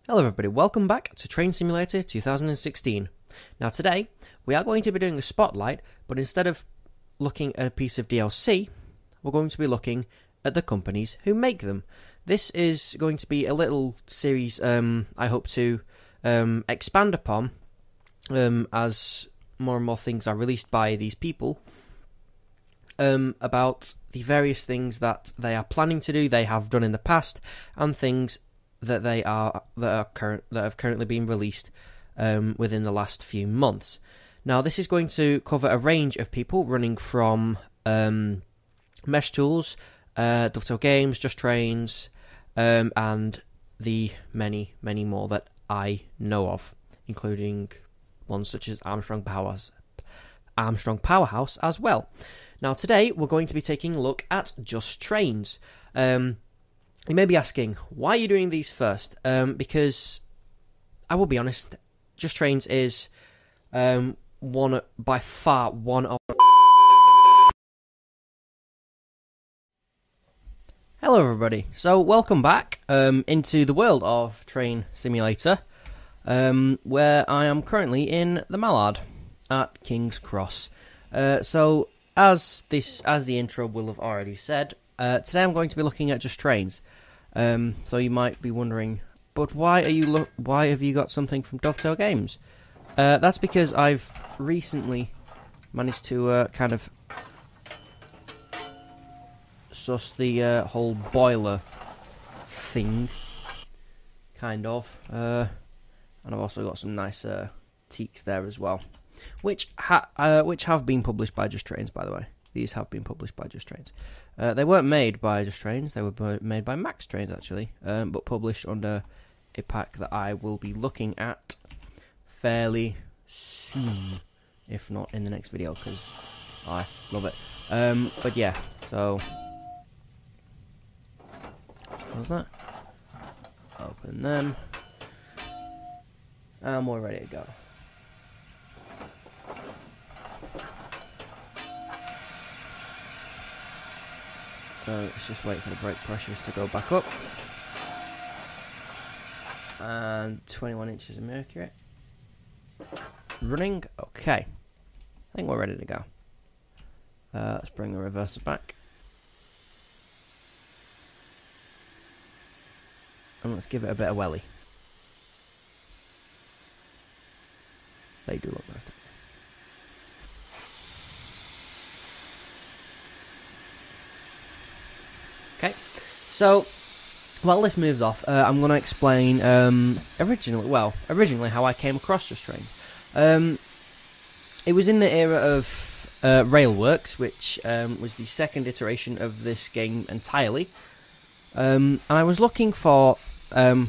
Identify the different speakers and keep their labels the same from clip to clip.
Speaker 1: Hello everybody, welcome back to Train Simulator 2016. Now today, we are going to be doing a spotlight, but instead of looking at a piece of DLC, we're going to be looking at the companies who make them. This is going to be a little series I hope to expand upon as more and more things are released by these people about the various things that they are planning to do, they have done in the past, and things that have currently been released within the last few months. Now, this is going to cover a range of people, running from Mesh Tools, Dovetail Games, JustTrains, and the many, many more that I know of, including ones such as Armstrong Powerhouse as well. Now, today we're going to be taking a look at JustTrains. You may be asking, why are you doing these first? Because, I will be honest, JustTrains is by far one of... Hello everybody, so welcome back into the world of Train Simulator, where I am currently in the Mallard at King's Cross. So, as the intro will have already said, today I'm going to be looking at JustTrains. So you might be wondering, but why have you got something from Dovetail Games? That's because I've recently managed to kind of suss the whole boiler thing, kind of, and I've also got some nice teaks there as well, which have been published by JustTrains, by the way. These have been published by JustTrains. They weren't made by JustTrains, they were made by Max Trains actually, but published under a pack that I will be looking at fairly soon, if not in the next video, because I love it. But yeah, so close that, open them, and we're ready to go. So let's just wait for the brake pressures to go back up. And 21 inches of mercury. Running. Okay. I think we're ready to go. Let's bring the reverser back. And let's give it a bit of welly. They do look nice. Okay, so while this moves off, I'm going to explain originally how I came across JustTrains. It was in the era of Railworks, which was the second iteration of this game entirely, and I was looking for, kind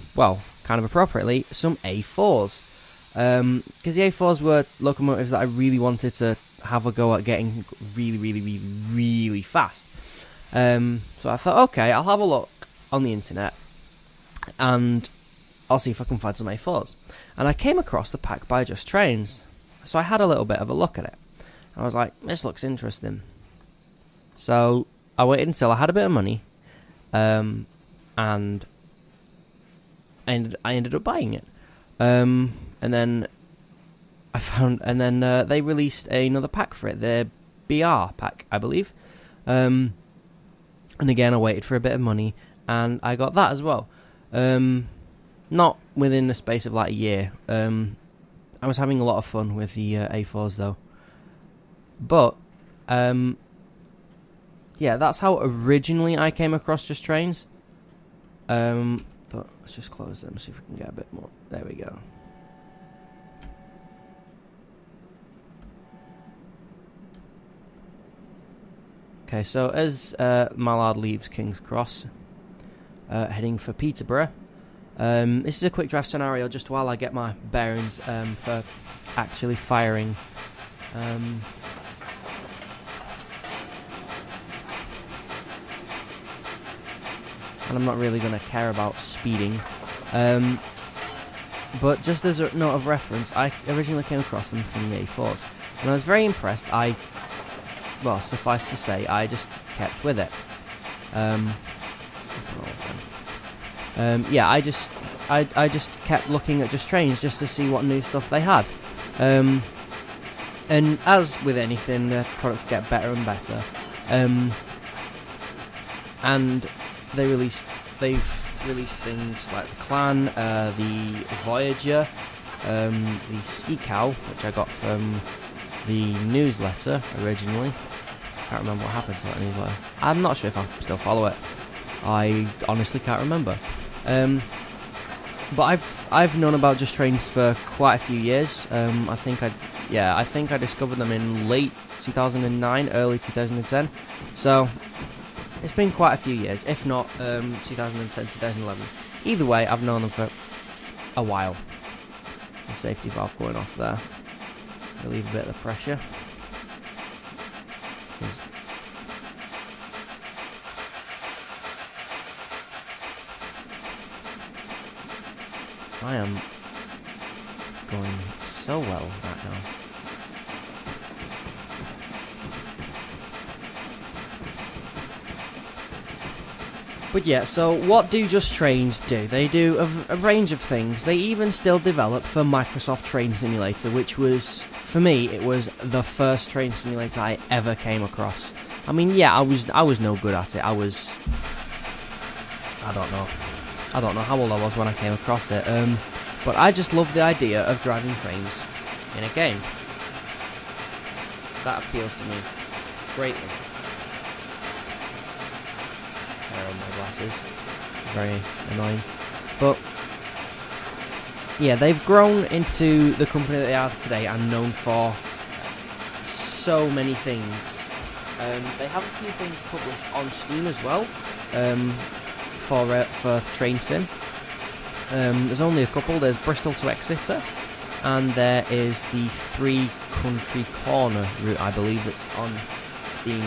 Speaker 1: of appropriately, some A4s, because the A4s were locomotives that I really wanted to have a go at getting really, really, really, really fast. So I thought, okay, I'll have a look on the internet, and I'll see if I can find some A4s. And I came across the pack by JustTrains, so I had a little bit of a look at it. I was like, this looks interesting. So I waited until I had a bit of money, and I ended up buying it. And then they released another pack for it, the BR pack, I believe. And again, I waited for a bit of money, and I got that as well. Not within the space of like a year. I was having a lot of fun with the A4s though. But, yeah, that's how originally I came across JustTrains. But let's just close them, see if we can get a bit more. There we go. Okay, so as Mallard leaves King's Cross, heading for Peterborough, this is a quick draft scenario just while I get my bearings for actually firing. And I'm not really going to care about speeding. But just as a note of reference, I originally came across them from the A4s, and I was very impressed. Well, suffice to say, I just kept with it. Yeah, I just I just kept looking at JustTrains just to see what new stuff they had. And as with anything, the products get better and better. And they've released things like the Clan, the Voyager, the Sea Cow, which I got from the newsletter originally. Can't remember what happened to that newsletter. I'm not sure if I still follow it. I honestly can't remember. But I've known about JustTrains for quite a few years. I think I discovered them in late 2009, early 2010. So it's been quite a few years, if not 2010, 2011. Either way, I've known them for a while. The safety valve going off there. Relieve a bit of the pressure. I am going so well right now. But yeah, so what do JustTrains do? They do a range of things. They even still develop for Microsoft Train Simulator, which was, for me, it was the first train simulator I ever came across. I mean, yeah, I was no good at it. I don't know how old I was when I came across it. But I just loved the idea of driving trains in a game. That appealed to me greatly. My glasses, very annoying, but yeah, they've grown into the company that they are today and known for so many things. They have a few things published on Steam as well, for Train Sim. There's only a couple. There's Bristol to Exeter, and there is the 3 Country Corner route, I believe, that's on Steam.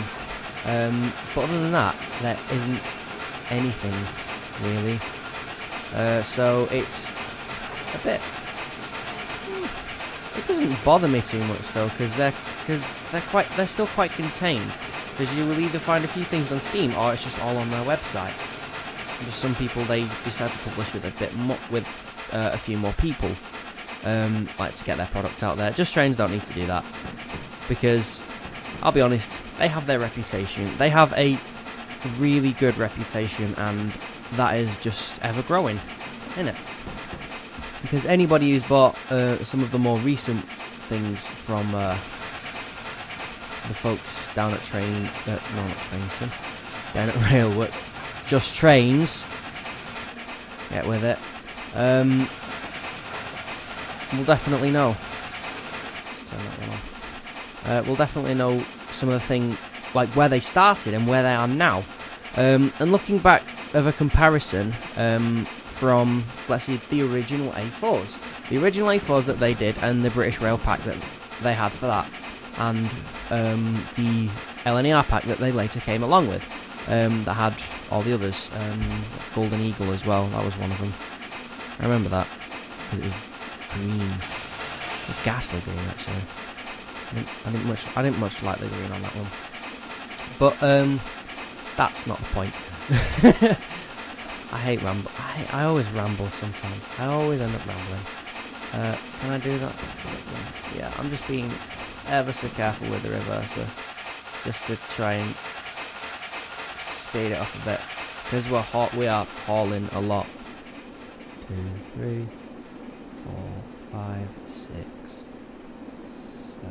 Speaker 1: But other than that, there isn't anything really. So it's a bit. It doesn't bother me too much though, because they're still quite contained. Because you will either find a few things on Steam, or it's just all on their website. Just some people, they decide to publish with a few more people, like to get their product out there. JustTrains don't need to do that, because I'll be honest, they have their reputation. They have a really good reputation, and that is just ever growing, isn't it? Because anybody who's bought some of the more recent things from the folks down at down at Railwork, JustTrains, get with it, we'll definitely know. Let's turn that one off. We'll definitely know some of the things, like where they started and where they are now. And looking back of a comparison from, let's see, the original A4s. The original A4s that they did, and the British Rail pack that they had for that, and the LNER pack that they later came along with, that had all the others. Golden Eagle as well, that was one of them. I remember that, because it was green. A ghastly green, actually. I didn't much like the green on that one. But that's not the point. I hate ramble. I always ramble sometimes. I always end up rambling. Can I do that? Yeah, I'm just being ever so careful with the reverser, just to try and speed it up a bit, because we are hauling a lot. 2, 3, 4, 5, 6, 7,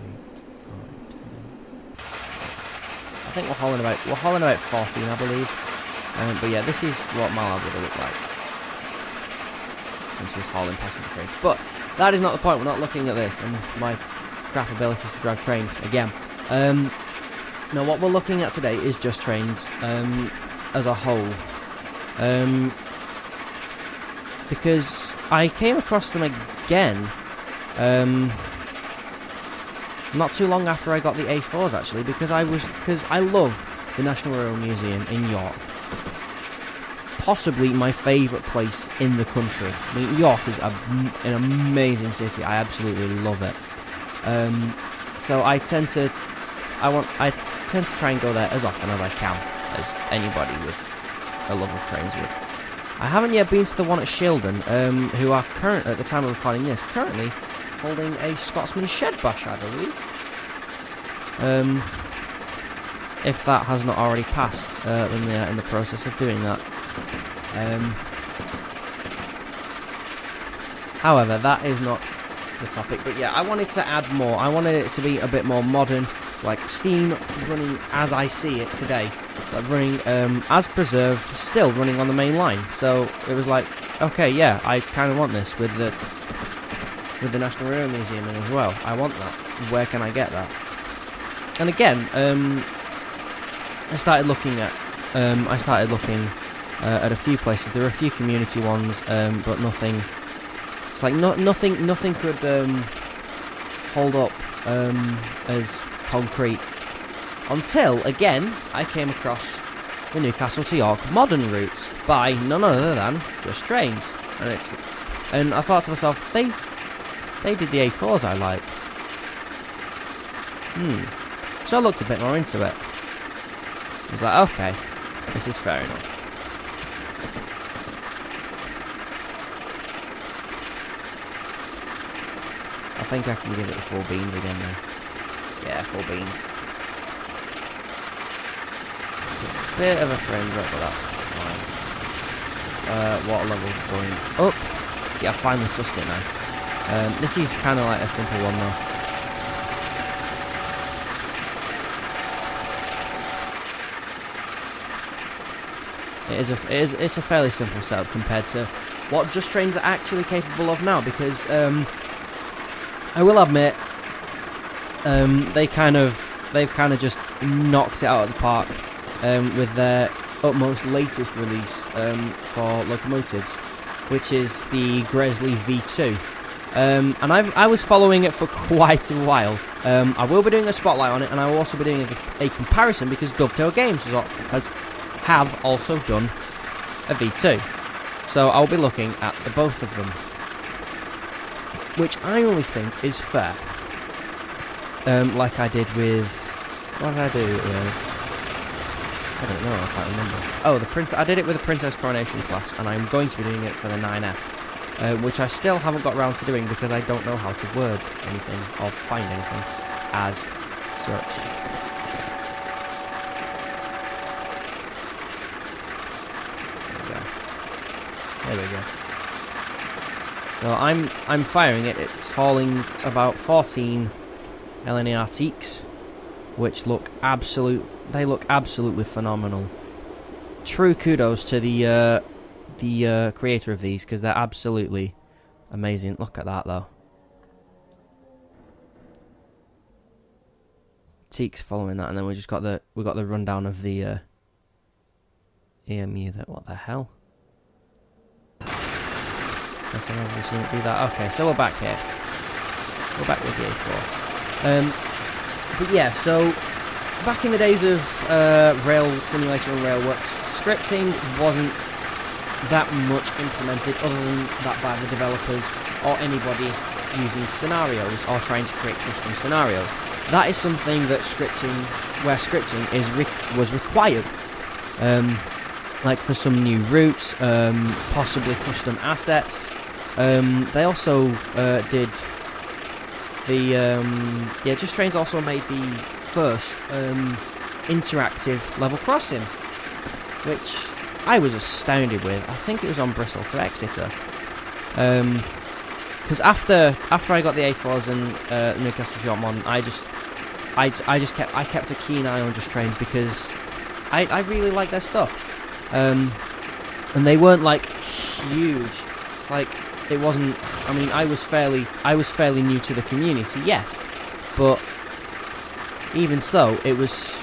Speaker 1: 8, 9, 10. I think we're hauling about 14, I believe. But yeah, this is what my lab would look like. Since we're hauling passenger trains. But that is not the point. We're not looking at this and my crap abilities to drive trains again. No, what we're looking at today is JustTrains as a whole. Because I came across them again not too long after I got the A4s, actually, because I love the National Rail Museum in York. Possibly my favourite place in the country. I mean, York is an amazing city. I absolutely love it. So I tend to try and go there as often as I can, as anybody with a love of trains would. I haven't yet been to the one at Shildon, who are at the time of recording this, currently holding a Scotsman Shed Bash, I believe. If that has not already passed, then they are in the process of doing that. However, that is not the topic, but yeah, I wanted to add more. I wanted it to be a bit more modern, like Steam running as I see it today, like running as preserved, still running on the main line. So it was like, okay, yeah, I kind of want this with the National Railway Museum in as well. I want that. Where can I get that? And again, I started looking at a few places. There were a few community ones, but nothing. It's like nothing could hold up as concrete until again I came across the Newcastle to York modern route by none other than JustTrains, and I thought to myself, they did the A4s I like. So I looked a bit more into it. I was like, okay, this is fair enough. I think I can give it the 4 beans again now. Yeah, 4 beans. Bit of a frame drop, but that's fine. Water level's going up. See, I finally sussed it now. This is kind of like a simple one though. It's a fairly simple setup compared to what JustTrains are actually capable of now, because I will admit they've kind of just knocked it out of the park with their utmost latest release for locomotives, which is the Gresley V2. And I was following it for quite a while. I will be doing a spotlight on it, and I will also be doing a comparison because Dovetail Games have also done a V2. So I'll be looking at the both of them, which I only think is fair. Like I did with... What did I do it with? I don't know, I can't remember. Oh, I did it with the Princess Coronation class, and I'm going to be doing it for the 9F. Which I still haven't got around to doing because I don't know how to word anything or find anything as such. There we go. So I'm firing it. It's hauling about 14 LNA Artiques, which look absolutely phenomenal. True kudos to the creator of these, because they're absolutely amazing. Look at that though. Teaks following that, and then we got the rundown of the EMU. What the hell? First time I've ever seen it do that. Okay, so we're back here. We're back with the A4. But yeah, so back in the days of Rail Simulator and Railworks, scripting wasn't that much implemented, other than that by the developers or anybody using scenarios or trying to create custom scenarios. That is something that where scripting was required. Like for some new routes, possibly custom assets. They also did the JustTrains also made the first interactive level crossing, which I was astounded with. I think it was on Bristol to Exeter. Because after I got the A4s and Newcastle to York Modern, I kept a keen eye on JustTrains because I really like their stuff. And they weren't like huge. Like it wasn't. I mean, I was fairly new to the community, yes, but even so, it was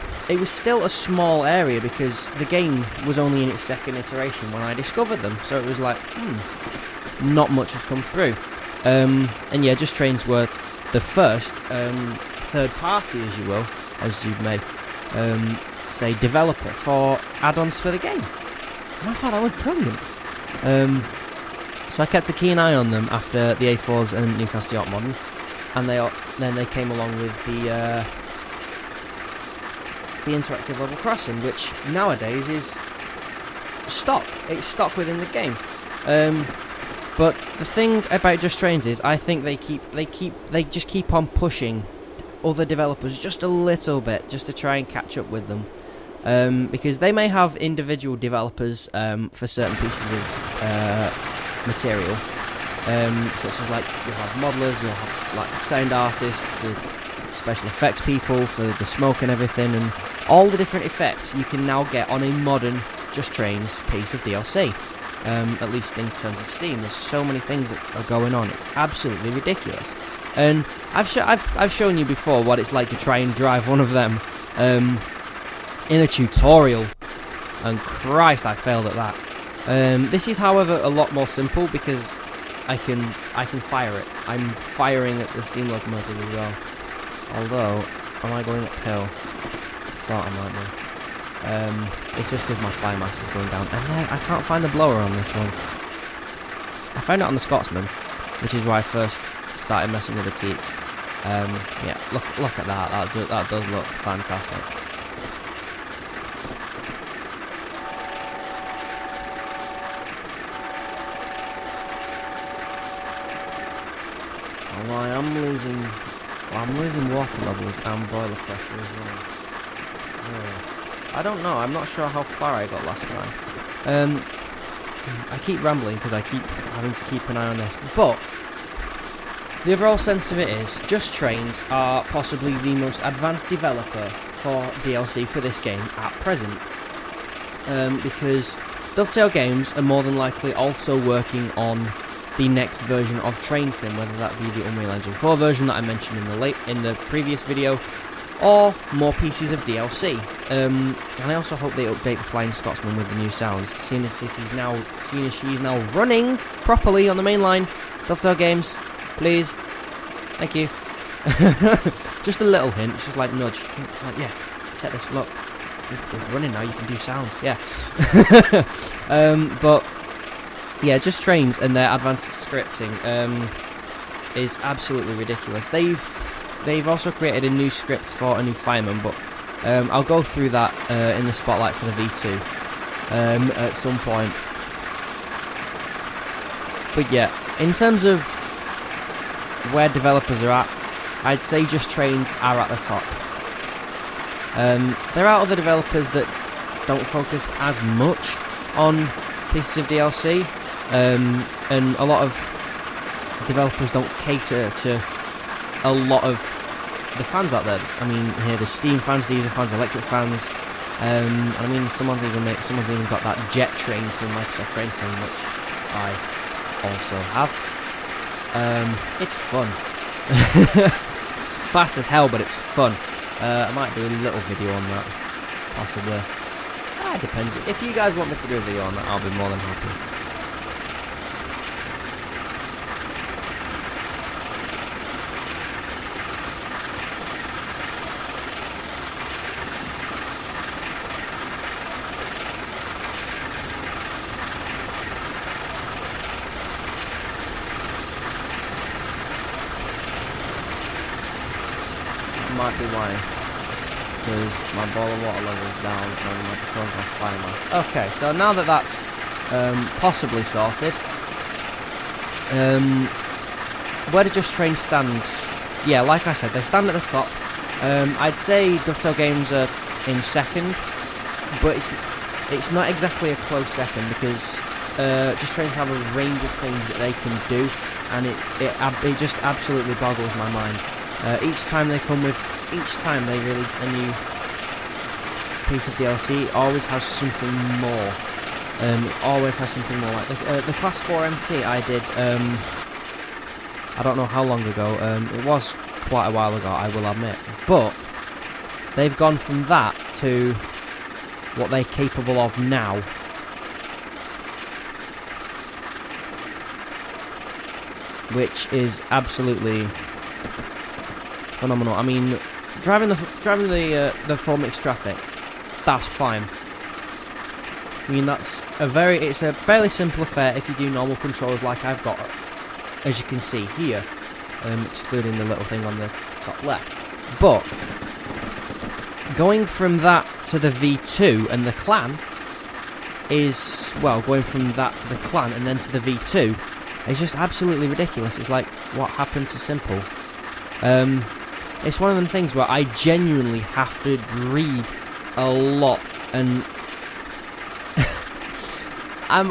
Speaker 1: still a small area because the game was only in its second iteration when I discovered them. So it was like, not much has come through. And yeah, JustTrains were the first third party, as you may say, developer for add-ons for the game. And I thought that was brilliant. So I kept a keen eye on them after the A4s and Newcastle York Modern, and then they came along with the interactive level crossing, which nowadays is stock. It's stock within the game. But the thing about JustTrains is, I think they just keep on pushing other developers just a little bit, just to try and catch up with them. Because they may have individual developers for certain pieces of material, such as like you'll have modelers, you'll have like sound artists, the special effects people for the smoke and everything, and all the different effects you can now get on a modern JustTrains piece of DLC. At least in terms of Steam, there's so many things that are going on. It's absolutely ridiculous. And I've shown you before what it's like to try and drive one of them in a tutorial, and Christ, I failed at that. This is, however, a lot more simple because I can fire it. I'm firing at the steam locomotive as well. Although, am I going uphill? Thought I might be. It's just because my fire mass is going down, and I can't find the blower on this one. I found it on the Scotsman, which is where I first started messing with the teats. Yeah, look at that. That does look fantastic. Although I'm losing water levels and boiler pressure as well. I don't know, I'm not sure how far I got last time. I keep rambling because I keep having to keep an eye on this, but the overall sense of it is, JustTrains are possibly the most advanced developer for DLC for this game at present. Because Dovetail Games are more than likely also working on the next version of Train Sim, whether that be the Unreal Engine 4 version that I mentioned in the previous video, or more pieces of DLC. And I also hope they update the Flying Scotsman with the new sounds, seeing as she's now running properly on the main line. Dovetail Games, please, thank you. Just a little hint, just like nudge. It's like, yeah, check this. Look, it's running now. You can do sounds. Yeah. But yeah, JustTrains and their advanced scripting is absolutely ridiculous. They've also created a new script for a new fireman, but I'll go through that in the spotlight for the V2 at some point. But yeah, in terms of where developers are at, I'd say JustTrains are at the top. There are other developers that don't focus as much on pieces of DLC, and a lot of developers don't cater to a lot of the fans out there. I mean, here there's Steam fans, diesel fans, electric fans. I mean, someone's even got that jet train from Microsoft Train Sim, which I also have. It's fun. It's fast as hell, but it's fun. I might do a little video on that, possibly. It depends. If you guys want me to do a video on that, I'll be more than happy. Might be why, because my boil of water level is down and my sun's on fire mass. Okay, so now that that's possibly sorted, where do JustTrains stand? Yeah, like I said, they stand at the top. I'd say Dovetail Games are in second, but it's not exactly a close second, because JustTrains have a range of things that they can do, and it just absolutely boggles my mind. Each time they release a new piece of DLC, it always has something more. It always has something more. Like the Class 4 MT I did, I don't know how long ago. It was quite a while ago, I will admit. But they've gone from that to what they're capable of now. Which is absolutely phenomenal. I mean, driving the full mixed traffic, that's fine. I mean, it's a fairly simple affair if you do normal controls like I've got, as you can see here, excluding the little thing on the top left. But going from that to the V2 and the Clan, is, well, going from that to the clan and then to the V2 is just absolutely ridiculous. It's like, what happened to simple? It's one of them things where I genuinely have to read a lot, and I'm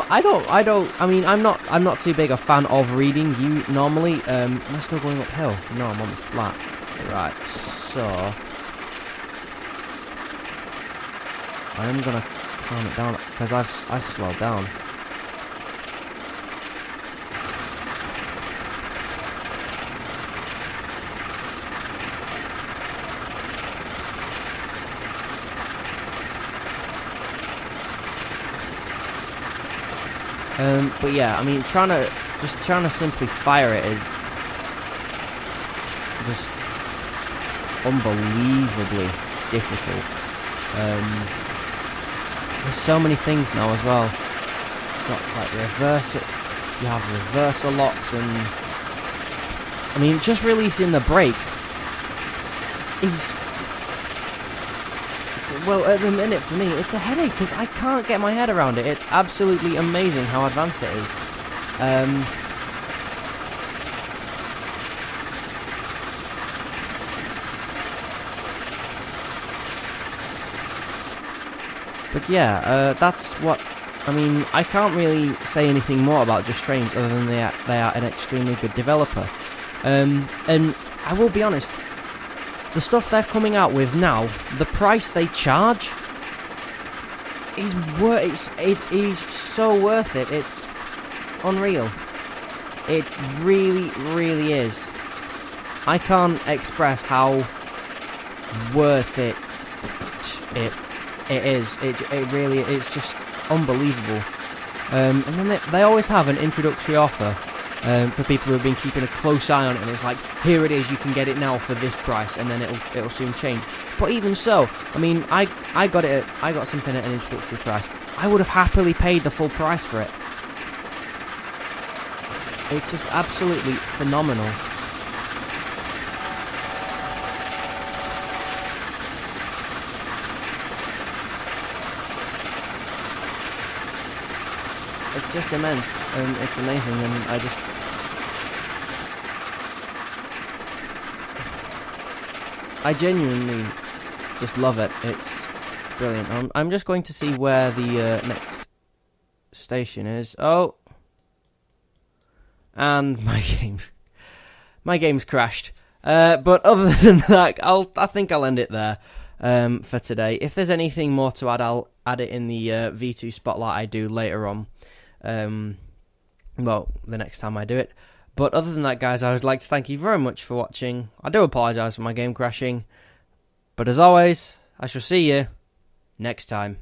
Speaker 1: not too big a fan of reading. You normally, am I still going uphill? No, I'm on the flat. Right, so I am gonna calm it down because I've slowed down. But yeah, I mean, trying to simply fire it is just unbelievably difficult. There's so many things now as well. Got like you have reversal locks, and I mean, just releasing the brakes is, well, at the minute for me, it's a headache because I can't get my head around it. It's absolutely amazing how advanced it is. But yeah, that's what, I mean, I can't really say anything more about JustTrains other than they are an extremely good developer. And I will be honest, the stuff they're coming out with now, the price they charge is it is so worth it. It's unreal. It really, really is. I can't express how worth it is. It really, it's just unbelievable. And then they always have an introductory offer for people who have been keeping a close eye on it, and it's like, here it is, you can get it now for this price, and then it'll soon change. But even so, I mean, I got something at an introductory price. I would have happily paid the full price for it. It's just absolutely phenomenal. It's just immense, and it's amazing, and I genuinely just love it. It's brilliant. I'm just going to see where the next station is. Oh, and my game's crashed. But other than that, I think I'll end it there for today. If there's anything more to add, I'll add it in the V2 spotlight I do later on. Well, the next time I do it. But other than that, guys, I would like to thank you very much for watching. I do apologise for my game crashing. But as always, I shall see you next time.